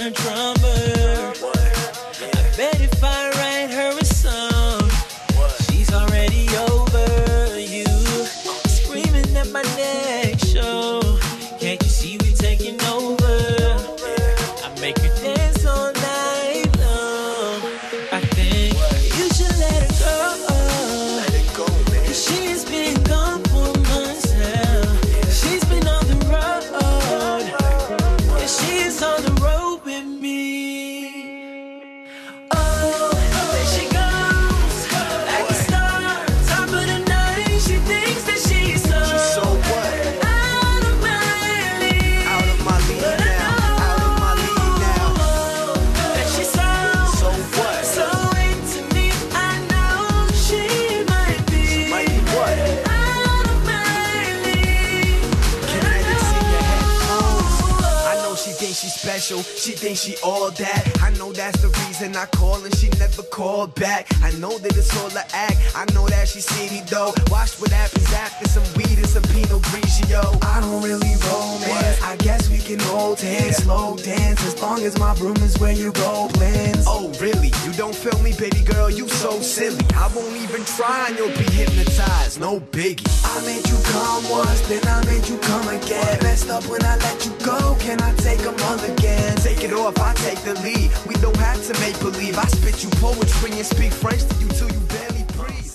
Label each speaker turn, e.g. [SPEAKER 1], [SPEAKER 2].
[SPEAKER 1] her drummer. I bet if I write her a song, she's already over you. Screaming at my next show. Can't you see we taking over? I make her dance all night long. I think you should let her go. Cause she's been gone for months now. She's been on the road. Yeah, she's on the road with me. Oh, there she goes, like a star, top of the night. She thinks that she's so
[SPEAKER 2] what?
[SPEAKER 1] out of my league.
[SPEAKER 2] Out of my league
[SPEAKER 1] But
[SPEAKER 2] now.
[SPEAKER 1] I
[SPEAKER 2] Out of my league now.
[SPEAKER 1] know that she's
[SPEAKER 2] So what?
[SPEAKER 1] so into me. I know she might be
[SPEAKER 2] Might be what?
[SPEAKER 1] out of my league.
[SPEAKER 2] Kinetics in your headphones. I know she thinks she's special. She thinks she all that. I know that's the reason I call and she never called back. I know that it's all a act. I know that she's city though. Watch what happens after some weed and some Pinot Grigio. I don't really romance. I guess we can hold hands, slow dance, as long as my room is where you go plans. Oh really? You don't feel me, baby girl? You so silly. I won't even try and you'll be hypnotized. No biggie. I made you come once, then I made you come again. Messed up when I let you go. Can I take a month again? Take it off, I take the lead. We don't have to make believe. I spit you poetry and speak French to you till you barely breathe.